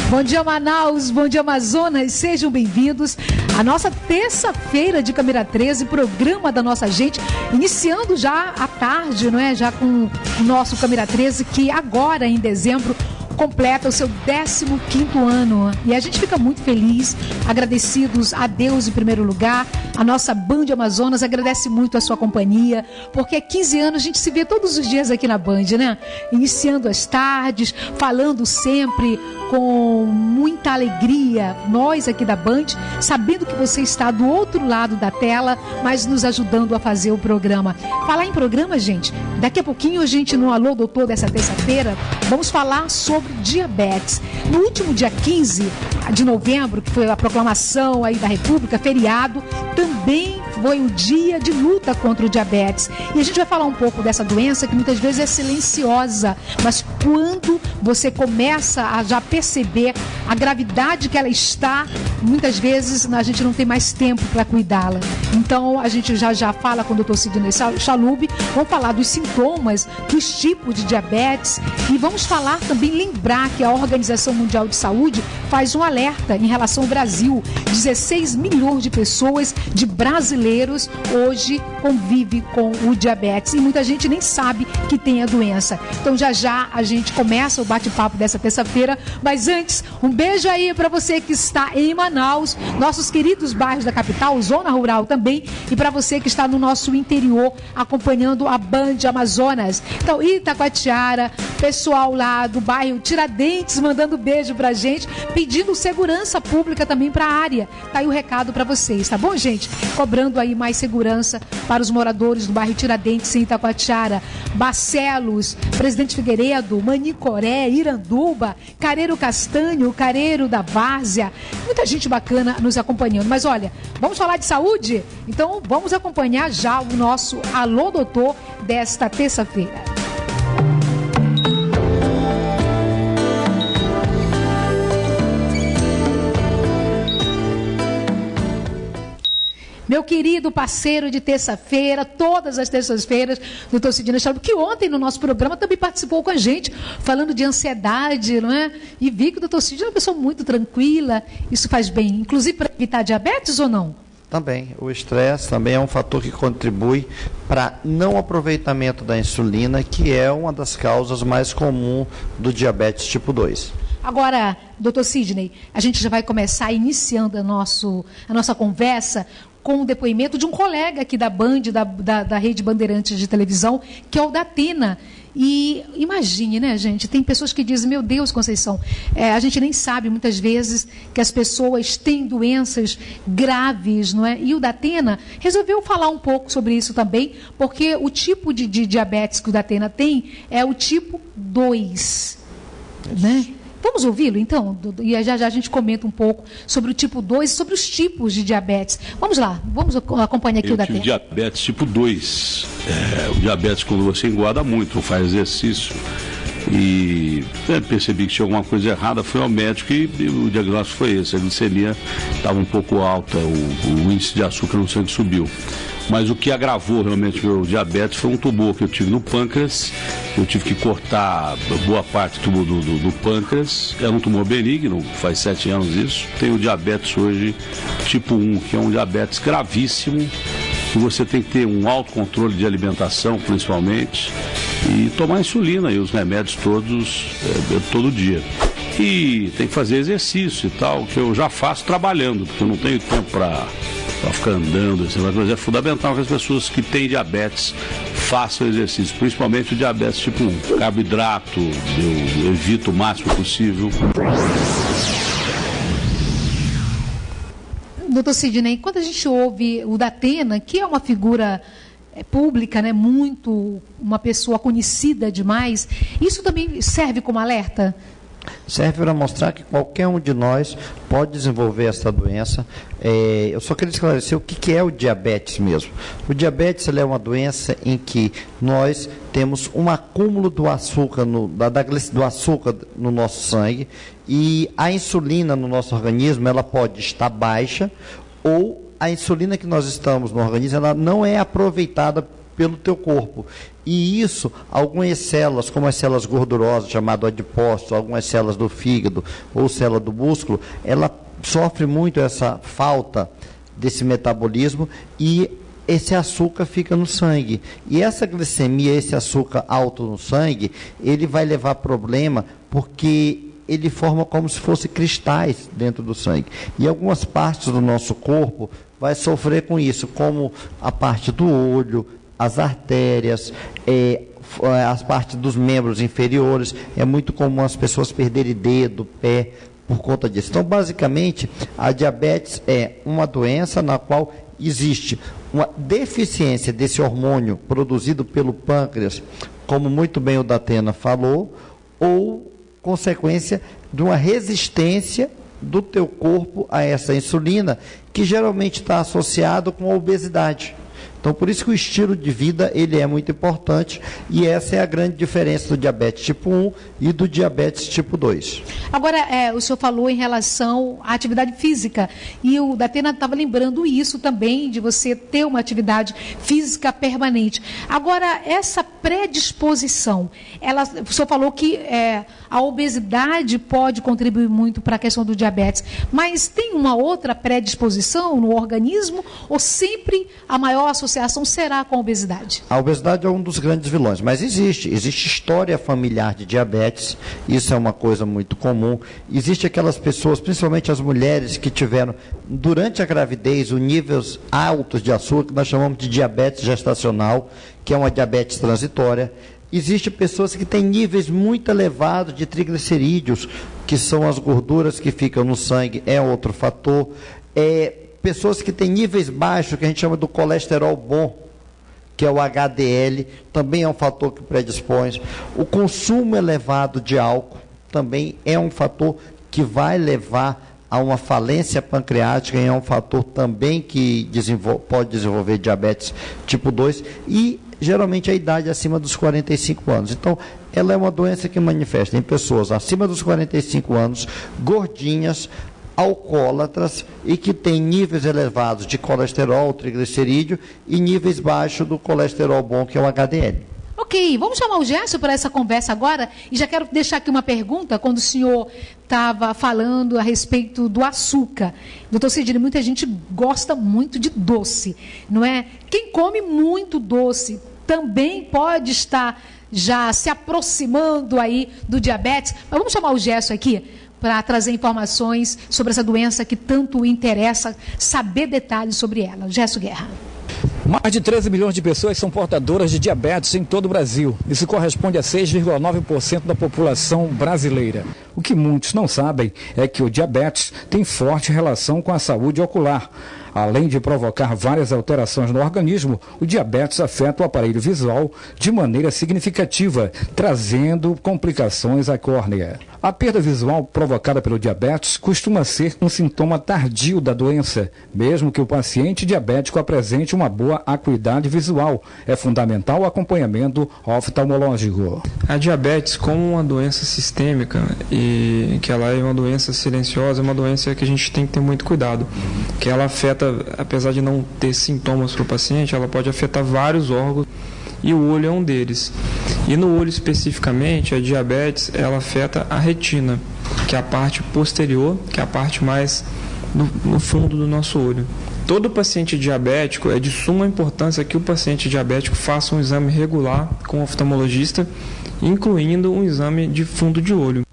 Bom dia, Manaus, bom dia, Amazonas, sejam bem-vindos à nossa terça-feira de Câmera 13, programa da nossa gente, iniciando já à tarde, não é? Já com o nosso Câmera 13, que agora em dezembro completa o seu 15º ano. E a gente fica muito feliz, agradecidos a Deus em primeiro lugar, a nossa Band Amazonas agradece muito a sua companhia, porque há 15 anos a gente se vê todos os dias aqui na Band, né? Iniciando as tardes, falando sempre com muita alegria, nós aqui da Band, sabendo que você está do outro lado da tela, mas nos ajudando a fazer o programa. Falar em programa, gente, daqui a pouquinho a gente no Alô Doutor dessa terça-feira, vamos falar sobre diabetes. No último dia 15 de novembro, que foi a proclamação aí da República, feriado, também foi um dia de luta contra o diabetes. E a gente vai falar um pouco dessa doença que muitas vezes é silenciosa, mas quando você começa a já perceber a gravidade que ela está, muitas vezes a gente não tem mais tempo para cuidá-la. Então a gente já fala com o Dr. Sidney Chalub, vamos falar dos sintomas, dos tipos de diabetes e vamos falar também, lembrar que a Organização Mundial de Saúde faz um alerta em relação ao Brasil. 16 milhões de pessoas, de brasileiros, hoje convivem com o diabetes e muita gente nem sabe que tem a doença. Então já a gente começa o bate-papo dessa terça-feira, mas antes, um beijo aí para você que está em Manaus, nossos queridos bairros da capital, zona rural também, e para você que está no nosso interior acompanhando a Band Amazonas. Então, Itacoatiara, pessoal lá do bairro Tiradentes mandando beijo pra gente, pedindo segurança pública também para a área. Tá aí o recado para vocês, tá bom, gente? Cobrando aí mais segurança para os moradores do bairro Tiradentes em Itacoatiara, Barcelos, Presidente Figueiredo, Manicoré, Iranduba, Careiro Castanho, Careiro da Várzea, muita gente bacana nos acompanhando. Mas olha, vamos falar de saúde? Então vamos acompanhar já o nosso Alô Doutor desta terça-feira. Meu querido parceiro de terça-feira, todas as terças-feiras, doutor Sidney Chalub, que ontem no nosso programa também participou com a gente, falando de ansiedade, não é? E vi que o doutor Sidney é uma pessoa muito tranquila, isso faz bem, inclusive para evitar diabetes ou não? Também, o estresse também é um fator que contribui para não aproveitamento da insulina, que é uma das causas mais comuns do diabetes tipo 2. Agora, doutor Sidney, a gente já vai começar iniciando a nossa conversa com o depoimento de um colega aqui da Band, da Rede Bandeirantes de televisão, que é o Datena. E imagine, né, gente, tem pessoas que dizem, meu Deus, Conceição, a gente nem sabe muitas vezes que as pessoas têm doenças graves, não é? E o Datena resolveu falar um pouco sobre isso também, porque o tipo de diabetes que o Datena tem é o tipo 2, né? Vamos ouvi-lo, então? E já a gente comenta um pouco sobre o tipo 2 e sobre os tipos de diabetes. Vamos lá, vamos acompanhar aqui o Datena. Diabetes tipo 2. O diabetes quando você engorda muito, não faz exercício. E percebi que tinha alguma coisa errada, fui ao médico e o diagnóstico foi esse. A glicemia estava um pouco alta, o índice de açúcar no sangue subiu. Mas o que agravou realmente meu diabetes foi um tumor que eu tive no pâncreas. Eu tive que cortar boa parte do pâncreas. Era um tumor benigno, faz 7 anos isso. Tenho diabetes hoje tipo 1, que é um diabetes gravíssimo. E você tem que ter um autocontrole de alimentação, principalmente, e tomar insulina e os remédios todos, todo dia. E tem que fazer exercício e tal, que eu já faço trabalhando, porque eu não tenho tempo para ficar andando, mas é fundamental que as pessoas que têm diabetes façam exercício, principalmente o diabetes tipo 1. Carboidrato, eu evito o máximo possível. Doutor Sidney, quando a gente ouve o Datena, que é uma figura pública, né, uma pessoa conhecida demais, isso também serve como alerta? Serve para mostrar que qualquer um de nós pode desenvolver essa doença. Eu só queria esclarecer o que é o diabetes mesmo. O diabetes é uma doença em que nós temos um acúmulo do açúcar, do açúcar no nosso sangue, e a insulina no nosso organismo ela pode estar baixa, ou a insulina que nós estamos no organismo ela não é aproveitada pelo teu corpo. E isso, algumas células, como as células gordurosas, chamado adipócitos, algumas células do fígado ou célula do músculo, ela sofre muito essa falta desse metabolismo e esse açúcar fica no sangue. E essa glicemia, esse açúcar alto no sangue, ele vai levar problema porque ele forma como se fosse cristais dentro do sangue. E algumas partes do nosso corpo vai sofrer com isso, como a parte do olho, as artérias, as partes dos membros inferiores. É muito comum as pessoas perderem dedo, pé, por conta disso. Então, basicamente, a diabetes é uma doença na qual existe uma deficiência desse hormônio produzido pelo pâncreas, como muito bem o Datena falou, ou consequência de uma resistência do teu corpo a essa insulina, que geralmente está associado com a obesidade. Então, por isso que o estilo de vida ele é muito importante, e essa é a grande diferença do diabetes tipo 1 e do diabetes tipo 2. Agora, o senhor falou em relação à atividade física, e o Datena estava lembrando isso também, de você ter uma atividade física permanente. Agora, essa predisposição, o senhor falou que a obesidade pode contribuir muito para a questão do diabetes, mas tem uma outra predisposição no organismo, ou sempre a maior associação será com a obesidade? A obesidade é um dos grandes vilões, mas existe história familiar de diabetes, isso é uma coisa muito comum. Existe aquelas pessoas, principalmente as mulheres, que tiveram, durante a gravidez, níveis altos de açúcar, nós chamamos de diabetes gestacional, que é uma diabetes transitória. Existem pessoas que têm níveis muito elevados de triglicerídeos, que são as gorduras que ficam no sangue, é outro fator. Pessoas que têm níveis baixos, que a gente chama do colesterol bom, que é o HDL, também é um fator que predispõe. O consumo elevado de álcool também é um fator que vai levar a uma falência pancreática, e é um fator também que pode desenvolver diabetes tipo 2, e geralmente a idade acima dos 45 anos. Então, ela é uma doença que manifesta em pessoas acima dos 45 anos, gordinhas, alcoólatras e que têm níveis elevados de colesterol, triglicerídeo, e níveis baixos do colesterol bom, que é o HDL. Ok, vamos chamar o Gerson para essa conversa agora, e já quero deixar aqui uma pergunta, quando o senhor estava falando a respeito do açúcar. Doutor Sidney, muita gente gosta muito de doce, não é? Quem come muito doce também pode estar já se aproximando aí do diabetes. Mas vamos chamar o Gerson aqui para trazer informações sobre essa doença que tanto interessa, saber detalhes sobre ela. Gerson Guerra. Mais de 13 milhões de pessoas são portadoras de diabetes em todo o Brasil. Isso corresponde a 6,9% da população brasileira. O que muitos não sabem é que o diabetes tem forte relação com a saúde ocular. Além de provocar várias alterações no organismo, o diabetes afeta o aparelho visual de maneira significativa, trazendo complicações à córnea. A perda visual provocada pelo diabetes costuma ser um sintoma tardio da doença, mesmo que o paciente diabético apresente uma boa acuidade visual. É fundamental o acompanhamento oftalmológico. A diabetes, como uma doença sistêmica, e que ela é uma doença silenciosa, é uma doença que a gente tem que ter muito cuidado, que ela afeta, apesar de não ter sintomas para o paciente, ela pode afetar vários órgãos, e o olho é um deles. E no olho especificamente, a diabetes, ela afeta a retina, que é a parte posterior, que é a parte mais no fundo do nosso olho. Todo paciente diabético, é de suma importância que o paciente diabético faça um exame regular com o oftalmologista, incluindo um exame de fundo de olho.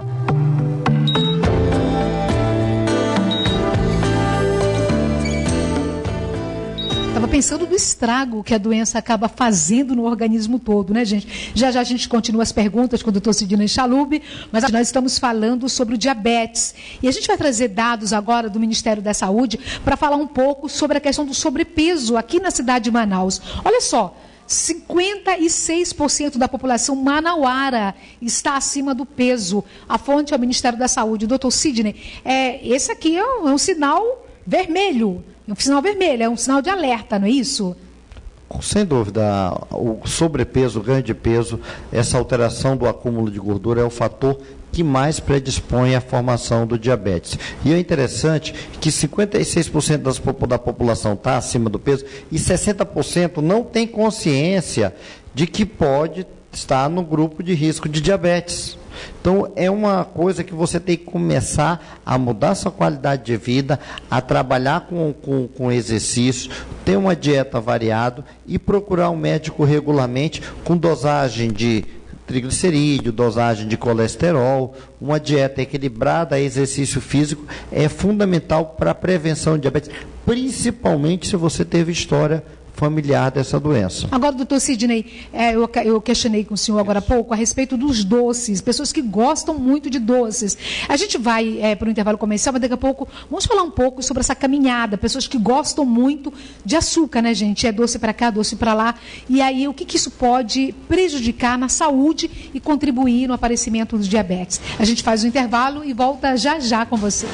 Estava pensando do estrago que a doença acaba fazendo no organismo todo, né, gente? Já já a gente continua as perguntas com o doutor Sidney Chalub, mas nós estamos falando sobre o diabetes. E a gente vai trazer dados agora do Ministério da Saúde para falar um pouco sobre a questão do sobrepeso aqui na cidade de Manaus. Olha só, 56% da população manauara está acima do peso. A fonte é o Ministério da Saúde. Doutor Sidney, esse aqui é um sinal vermelho. É um sinal vermelho, é um sinal de alerta, não é isso? Sem dúvida, o sobrepeso, o ganho de peso, essa alteração do acúmulo de gordura é o fator que mais predispõe à formação do diabetes. E é interessante que 56% da população está acima do peso e 60% não tem consciência de que pode estar no grupo de risco de diabetes. Então, é uma coisa que você tem que começar a mudar sua qualidade de vida, a trabalhar com exercício, ter uma dieta variada e procurar um médico regularmente com dosagem de triglicerídeo, dosagem de colesterol. Uma dieta equilibrada, exercício físico é fundamental para a prevenção de diabetes, principalmente se você teve história familiar dessa doença. Agora, doutor Sidney, eu questionei com o senhor agora há pouco a respeito dos doces, pessoas que gostam muito de doces. A gente vai para o intervalo comercial, mas daqui a pouco vamos falar um pouco sobre essa caminhada, pessoas que gostam muito de açúcar, né, gente? É doce para cá, doce para lá. E aí, o que isso pode prejudicar na saúde e contribuir no aparecimento do diabetes? A gente faz o intervalo e volta já com você.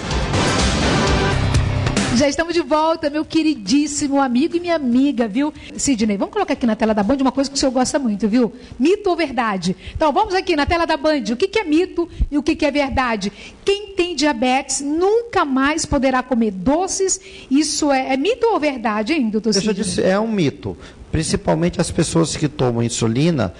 Já estamos de volta, meu queridíssimo amigo e minha amiga, viu? Sidney, vamos colocar aqui na tela da Band uma coisa que o senhor gosta muito, viu? Mito ou verdade? Então, vamos aqui na tela da Band. O que é mito e o que é verdade? Quem tem diabetes nunca mais poderá comer doces. Isso é mito ou verdade, hein, doutor Sidney? Deixa eu dizer, é um mito. Principalmente as pessoas que tomam insulina,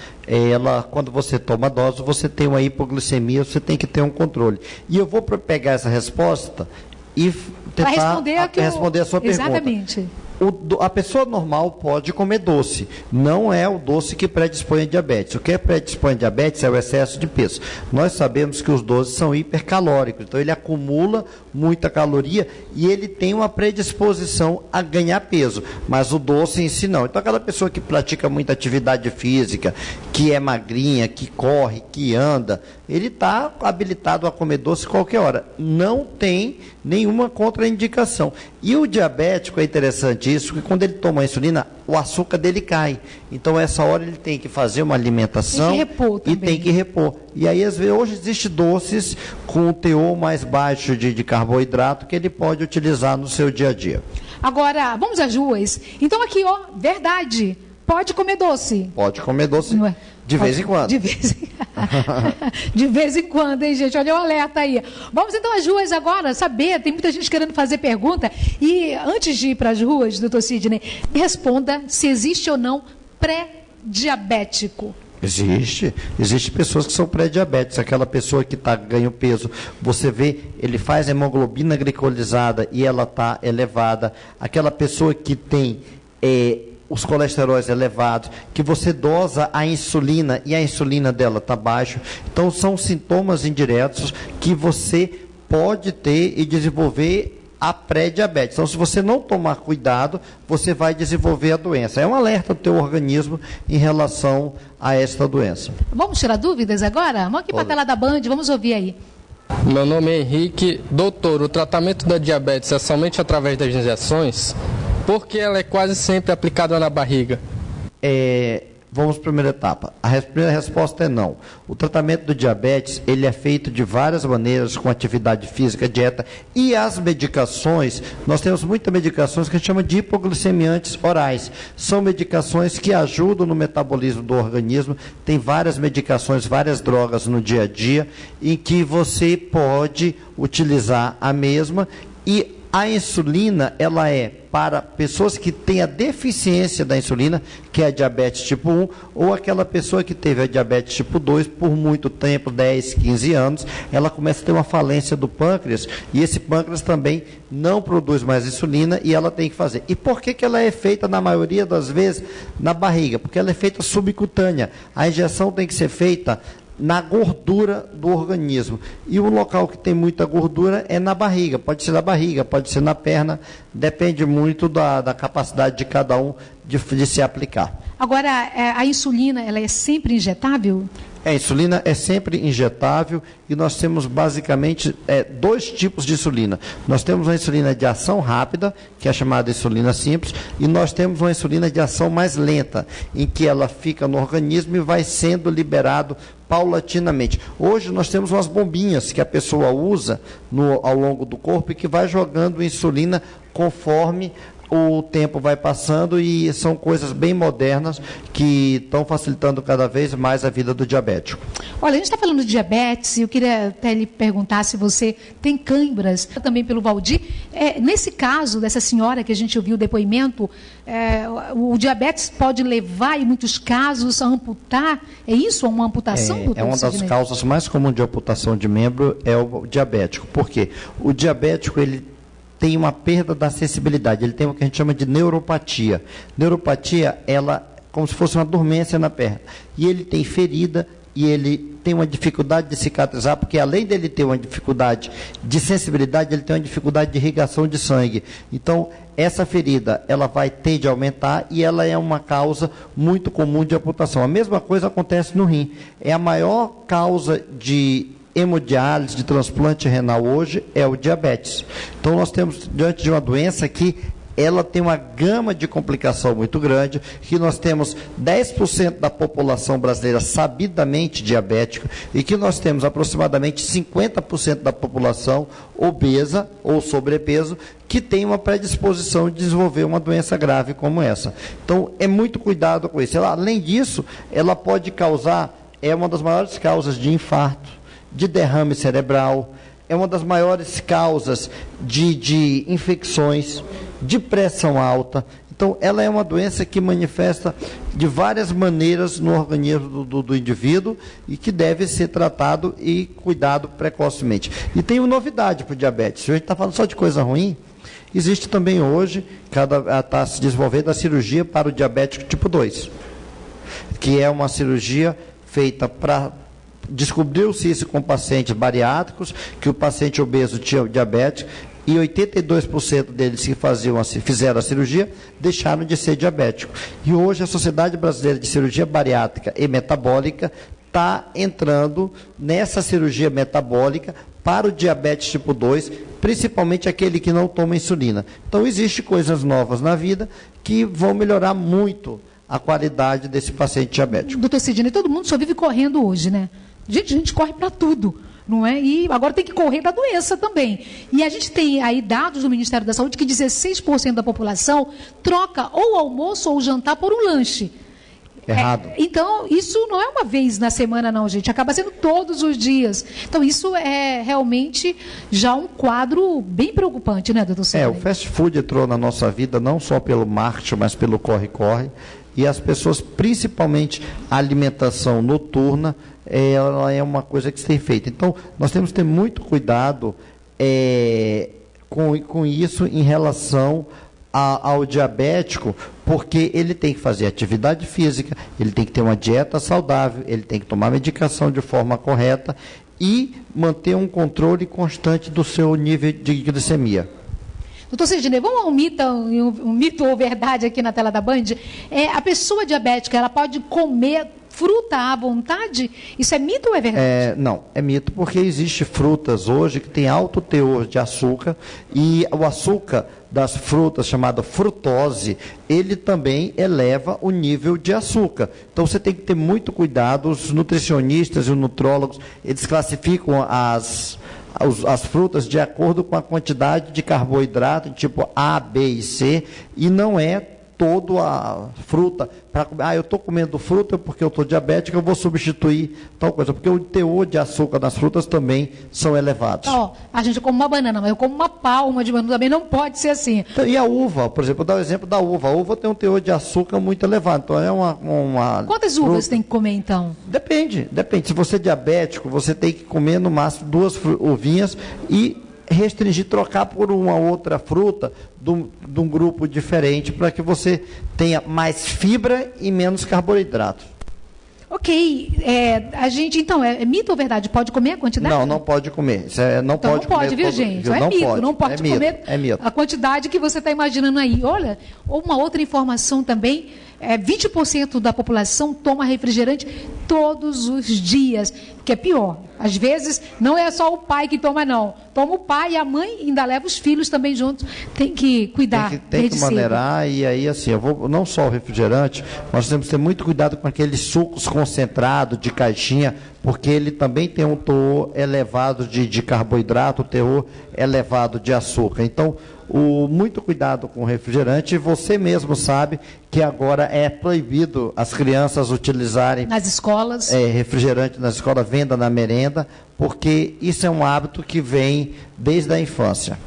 quando você toma dose, você tem uma hipoglicemia, você tem que ter um controle. E eu vou pegar essa resposta e tentar responder a sua pergunta. Exatamente. A pessoa normal pode comer doce, não é o doce que predispõe a diabetes. O que predispõe a diabetes é o excesso de peso. Nós sabemos que os doces são hipercalóricos, então ele acumula muita caloria e ele tem uma predisposição a ganhar peso, mas o doce em si não. Então aquela pessoa que pratica muita atividade física, que é magrinha, que corre, que anda, ele está habilitado a comer doce qualquer hora. Não tem nenhuma contraindicação. E o diabético, é interessante isso, que quando ele toma a insulina, o açúcar dele cai. Então, essa hora ele tem que fazer uma alimentação e tem que repor. E aí, às vezes, hoje existe doces com um teor mais baixo de carboidrato que ele pode utilizar no seu dia a dia. Agora, vamos às ruas. Então, aqui, ó, verdade. Pode comer doce. Pode comer doce de vez em quando. De vez em quando, hein, gente? Olha o alerta aí. Vamos então às ruas agora, saber, tem muita gente querendo fazer pergunta. E antes de ir para as ruas, doutor Sidney, responda se existe ou não pré-diabético. Existe pessoas que são pré-diabéticos, aquela pessoa que ganha peso, você vê, ele faz hemoglobina glicolizada e ela está elevada, aquela pessoa que tem os colesteróis elevados, que você dosa a insulina e a insulina dela está baixa. Então, são sintomas indiretos que você pode ter e desenvolver a pré-diabetes. Então, se você não tomar cuidado, você vai desenvolver a doença. É um alerta do teu organismo em relação a esta doença. Vamos tirar dúvidas agora? Vamos aqui para a tela da Band, vamos ouvir aí. Meu nome é Henrique. Doutor, o tratamento da diabetes é somente através das injeções? Porque ela é quase sempre aplicada na barriga? Vamos para a primeira etapa. A primeira resposta é não. O tratamento do diabetes, ele é feito de várias maneiras, com atividade física, dieta e as medicações. Nós temos muitas medicações que a gente chama de hipoglicemiantes orais. São medicações que ajudam no metabolismo do organismo. Tem várias medicações, várias drogas no dia a dia, em que você pode utilizar a mesma. E a insulina, ela é para pessoas que têm a deficiência da insulina, que é a diabetes tipo 1, ou aquela pessoa que teve a diabetes tipo 2 por muito tempo, 10, 15 anos, ela começa a ter uma falência do pâncreas, e esse pâncreas também não produz mais insulina e ela tem que fazer. E por que ela é feita, na maioria das vezes, na barriga? Porque ela é feita subcutânea. A injeção tem que ser feita na gordura do organismo. E o local que tem muita gordura é na barriga. Pode ser na barriga, pode ser na perna, depende muito da capacidade de cada um de se aplicar. Agora, a insulina, ela é sempre injetável? A insulina é sempre injetável e nós temos basicamente dois tipos de insulina. Nós temos uma insulina de ação rápida, que é chamada insulina simples, e nós temos uma insulina de ação mais lenta, em que ela fica no organismo e vai sendo liberado paulatinamente. Hoje nós temos umas bombinhas que a pessoa usa ao longo do corpo e que vai jogando insulina conforme o tempo vai passando e são coisas bem modernas que estão facilitando cada vez mais a vida do diabético. Olha, a gente está falando de diabetes e eu queria até lhe perguntar se você tem câimbras, também pelo Valdir. Nesse caso dessa senhora que a gente ouviu o depoimento, o diabetes pode levar, em muitos casos, a amputar? É isso? Uma amputação? É uma das causas mais comuns de amputação de membro, é o diabético. Por quê? O diabético, ele tem uma perda da sensibilidade, ele tem o que a gente chama de neuropatia. Neuropatia, ela como se fosse uma dormência na perna. E ele tem ferida e ele tem uma dificuldade de cicatrizar, porque além dele ter uma dificuldade de sensibilidade, ele tem uma dificuldade de irrigação de sangue. Então, essa ferida, ela vai tende a aumentar e ela é uma causa muito comum de amputação. A mesma coisa acontece no rim. É a maior causa de hemodiálise, de transplante renal hoje, é o diabetes. Então, nós temos diante de uma doença que ela tem uma gama de complicação muito grande, que nós temos 10% da população brasileira sabidamente diabética e que nós temos aproximadamente 50% da população obesa ou sobrepeso que tem uma predisposição de desenvolver uma doença grave como essa. Então, é muito cuidado com isso. Além disso, ela pode causar, é uma das maiores causas de infarto, de derrame cerebral, é uma das maiores causas de infecções, de pressão alta. Então, ela é uma doença que manifesta de várias maneiras no organismo do indivíduo e que deve ser tratado e cuidado precocemente. E tem uma novidade para o diabetes. Se a gente está falando só de coisa ruim, existe também hoje, está se desenvolvendo a cirurgia para o diabético tipo 2, que é uma cirurgia feita para... Descobriu-se isso com pacientes bariátricos, que o paciente obeso tinha diabetes, e 82% deles que fizeram a cirurgia deixaram de ser diabéticos. E hoje a Sociedade Brasileira de Cirurgia Bariátrica e Metabólica está entrando nessa cirurgia metabólica para o diabetes tipo 2, principalmente aquele que não toma insulina. Então, existem coisas novas na vida que vão melhorar muito a qualidade desse paciente diabético. Doutor Sidney, todo mundo só vive correndo hoje, né? A gente corre para tudo, não é? E agora tem que correr da doença também. E a gente tem aí dados do Ministério da Saúde que 16% da população troca ou o almoço ou o jantar por um lanche. Errado. Então, isso não é uma vez na semana, não, gente. Acaba sendo todos os dias. Então, isso é realmente já um quadro bem preocupante, né, doutor Sidney? O fast food entrou na nossa vida não só pelo marketing, mas pelo corre-corre. E as pessoas, principalmente a alimentação noturna, ela é uma coisa que se tem feito. Então, nós temos que ter muito cuidado com isso em relação ao diabético, porque ele tem que fazer atividade física, ele tem que ter uma dieta saudável, ele tem que tomar medicação de forma correta e manter um controle constante do seu nível de glicemia. Doutor Sidney, vamos a um mito ou verdade aqui na tela da Band? A pessoa diabética, ela pode comer fruta à vontade? Isso é mito ou é verdade? Não, é mito porque existem frutas hoje que têm alto teor de açúcar e o açúcar das frutas, chamado frutose, ele também eleva o nível de açúcar. Então você tem que ter muito cuidado, os nutricionistas e os nutrólogos, eles classificam as frutas de acordo com a quantidade de carboidrato, tipo A, B e C, e não é toda a fruta. Eu estou comendo fruta porque eu estou diabético, eu vou substituir tal coisa, porque o teor de açúcar nas frutas também são elevados. A gente come uma banana, mas eu como uma palma de banana, também não pode ser assim. Então, e a uva, por exemplo, eu vou dar o exemplo da uva. A uva tem um teor de açúcar muito elevado, então é uma Quantas uvas tem que comer, então? Depende. Se você é diabético, você tem que comer no máximo 2 uvinhas e restringir, trocar por uma outra fruta de um grupo diferente, para que você tenha mais fibra e menos carboidrato. Ok. A gente, então, é mito ou verdade? Pode comer a quantidade? Não pode comer. Não pode, viu, gente? Não pode comer a quantidade que você está imaginando aí. Olha, uma outra informação também, 20% da população toma refrigerante todos os dias. que é pior. Às vezes, não é só o pai que toma, não. Toma o pai e a mãe ainda leva os filhos também juntos. Tem que cuidar. Tem que maneirar, e aí, assim, não só o refrigerante, nós temos que ter muito cuidado com aqueles sucos concentrados de caixinha, porque ele também tem um teor elevado de carboidrato, um teor elevado de açúcar. Então, muito cuidado com o refrigerante. Você mesmo sabe que agora é proibido as crianças utilizarem nas escolas refrigerante nas escolas, venda na merenda, porque isso é um hábito que vem desde a infância.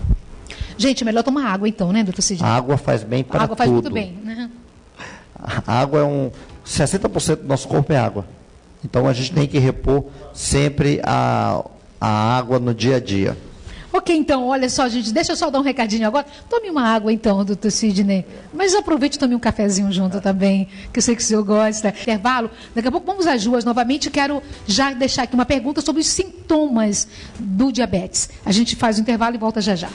Gente, é melhor tomar água então, né, doutor Sidney? A água faz bem para tudo. A água faz muito bem, né? A água 60% do nosso corpo é água. Então a gente tem que repor sempre a água no dia a dia. Ok, então, olha só, gente, deixa eu só dar um recadinho agora. Tome uma água, então, doutor Sidney. Mas aproveite e tome um cafezinho junto também, que eu sei que o senhor gosta. Intervalo. Daqui a pouco vamos às ruas novamente. Quero já deixar aqui uma pergunta sobre os sintomas do diabetes. A gente faz o intervalo e volta já já.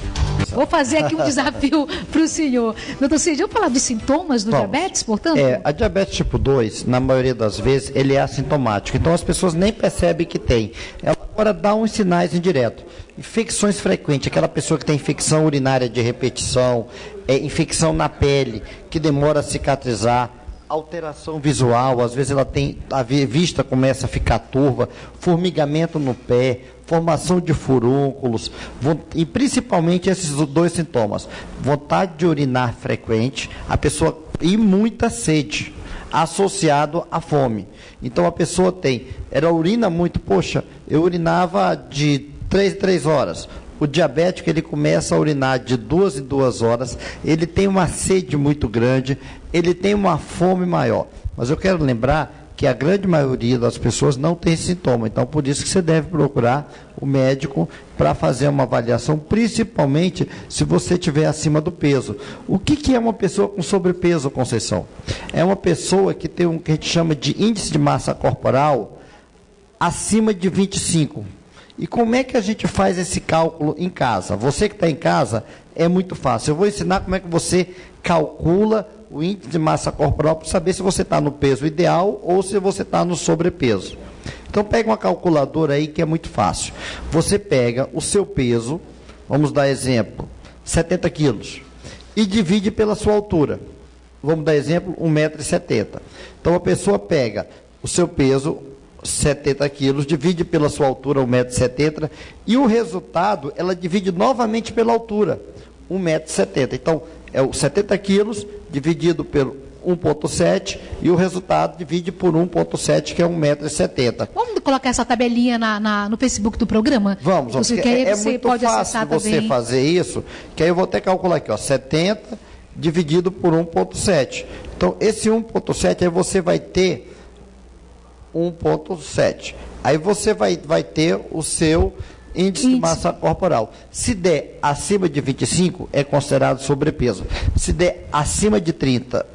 Vou fazer aqui um desafio para o senhor. Doutor Sidney, vamos falar dos sintomas do diabetes, portanto? A diabetes tipo 2, na maioria das vezes, ele é assintomático. Então, as pessoas nem percebem que tem. Ela agora dá uns sinais indiretos. Infecções frequentes, aquela pessoa que tem infecção urinária de repetição, infecção na pele, que demora a cicatrizar, alteração visual, às vezes ela tem, a vista começa a ficar turva, formigamento no pé, formação de furúnculos, e principalmente esses dois sintomas, vontade de urinar frequente, e muita sede, associado à fome. Então a pessoa ela urina muito, eu urinava de 3 horas. O diabético, ele começa a urinar de 2 em 2 horas, ele tem uma sede muito grande, ele tem uma fome maior. Mas eu quero lembrar que a grande maioria das pessoas não tem sintoma, então por isso que você deve procurar o médico para fazer uma avaliação, principalmente se você estiver acima do peso. O que é uma pessoa com sobrepeso, Conceição? É uma pessoa que tem que a gente chama de índice de massa corporal acima de 25. E como é que a gente faz esse cálculo em casa? Você que está em casa, é muito fácil. Eu vou ensinar como é que você calcula o índice de massa corporal para saber se você está no peso ideal ou se você está no sobrepeso. Então, pega uma calculadora aí que é muito fácil. Você pega o seu peso, vamos dar exemplo, 70 quilos, e divide pela sua altura. Vamos dar exemplo, 1,70 m. Então, a pessoa pega o seu peso, 70 quilos, divide pela sua altura, 1,70 m, e o resultado, ela divide novamente pela altura, 1,70 m. Então, é o 70 quilos dividido pelo 1,7 e o resultado divide por 1,7, que é 1,70 m. Vamos colocar essa tabelinha no Facebook do programa? Vamos, porque é muito fácil você fazer isso, que aí eu vou até calcular aqui, 70 dividido por 1,7. Então, esse 1,7, aí você vai ter 1,7. Aí você vai ter o seu índice de massa corporal. Se der acima de 25, é considerado sobrepeso. Se der acima de 30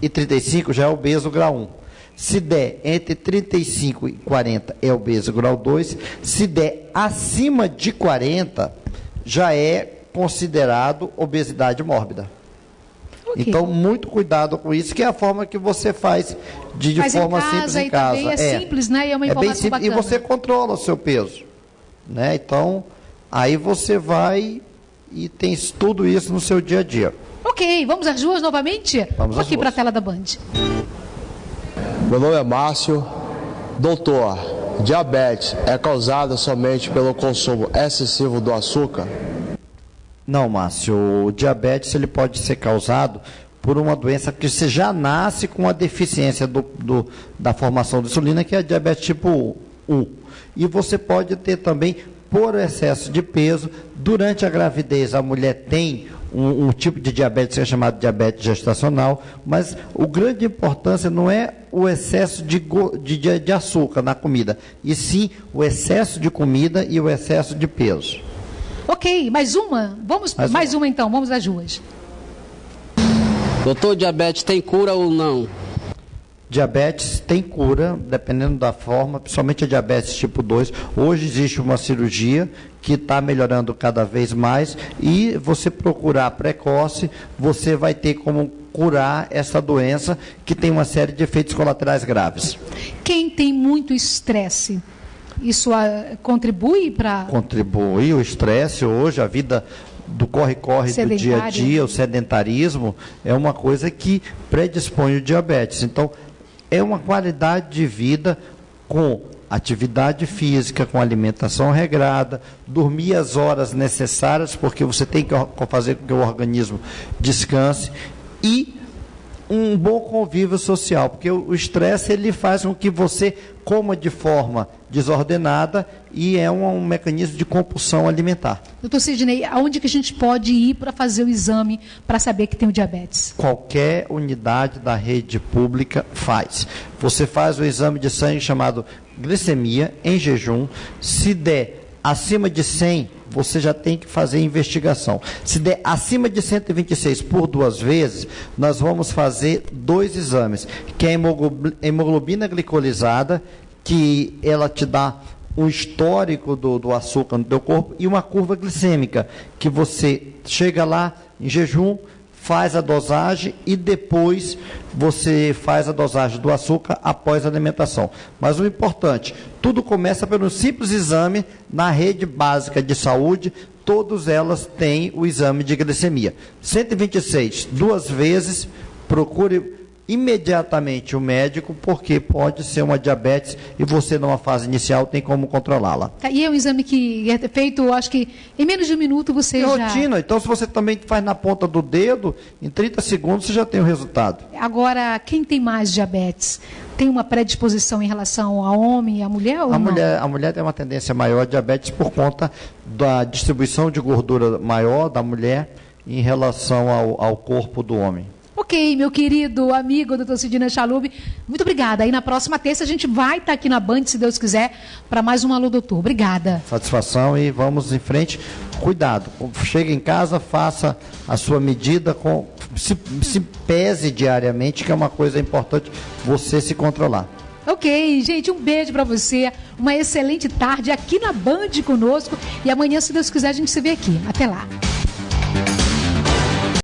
e 35, já é obeso grau 1. Se der entre 35 e 40, é obeso grau 2. Se der acima de 40, já é considerado obesidade mórbida. Okay. Então, muito cuidado com isso, que é a forma que você faz de forma simples em casa. Também é simples, né? E é uma informação bacana. E você controla o seu peso, né? Então, aí você vai e tem tudo isso no seu dia a dia. Ok, vamos às ruas novamente? Vamos aqui para a tela da Band. Meu nome é Márcio. Doutor, diabetes é causada somente pelo consumo excessivo do açúcar? Não, Márcio, o diabetes ele pode ser causado por uma doença que você já nasce com a deficiência da formação de insulina, que é a diabetes tipo 1. E você pode ter também por excesso de peso. Durante a gravidez, a mulher tem um tipo de diabetes que é chamado diabetes gestacional, mas a grande importância não é o excesso de açúcar na comida, e sim o excesso de comida e o excesso de peso. Ok, mais uma? Mais uma então, vamos às ruas. Doutor, diabetes tem cura ou não? Diabetes tem cura, dependendo da forma, principalmente a diabetes tipo 2. Hoje existe uma cirurgia que está melhorando cada vez mais, e você procurar precoce, você vai ter como curar essa doença que tem uma série de efeitos colaterais graves. Quem tem muito estresse? Isso contribui para... Contribui, o estresse hoje, a vida do corre-corre do dia a dia, o sedentarismo, é uma coisa que predispõe o diabetes. Então, é uma qualidade de vida com atividade física, com alimentação regrada, dormir as horas necessárias, porque você tem que fazer com que o organismo descanse, e um bom convívio social, porque o estresse ele faz com que você coma de forma desordenada e é um mecanismo de compulsão alimentar. Doutor Sidney, aonde que a gente pode ir para fazer o exame para saber que tem o diabetes? Qualquer unidade da rede pública faz. Você faz o exame de sangue chamado glicemia em jejum. Se der acima de 100, você já tem que fazer investigação. Se der acima de 126 por 2 vezes, nós vamos fazer 2 exames, que é a hemoglobina glicolizada, que ela te dá um histórico do açúcar no teu corpo, e uma curva glicêmica, que você chega lá em jejum, faz a dosagem e depois você faz a dosagem do açúcar após a alimentação. Mas o importante, tudo começa pelo simples exame na rede básica de saúde, todas elas têm o exame de glicemia. 126, 2 vezes, procure imediatamente o médico, porque pode ser uma diabetes e você numa fase inicial tem como controlá-la. E é um exame que é feito, acho que em menos de 1 minuto você já... rotina, então se você também faz na ponta do dedo, em 30 segundos você já tem o resultado. Agora, quem tem mais diabetes, tem uma predisposição em relação ao homem e à mulher ou não? A mulher tem uma tendência maior a diabetes por conta da distribuição de gordura maior da mulher em relação ao corpo do homem. Ok, meu querido amigo doutor Sidney Chalub, muito obrigada. Aí na próxima terça a gente vai estar aqui na Band, se Deus quiser, para mais um Alô Doutor. Obrigada. Satisfação e vamos em frente. Cuidado, chega em casa, faça a sua medida, se pese diariamente, que é uma coisa importante você se controlar. Ok, gente, um beijo para você, uma excelente tarde aqui na Band conosco, e amanhã, se Deus quiser, a gente se vê aqui. Até lá.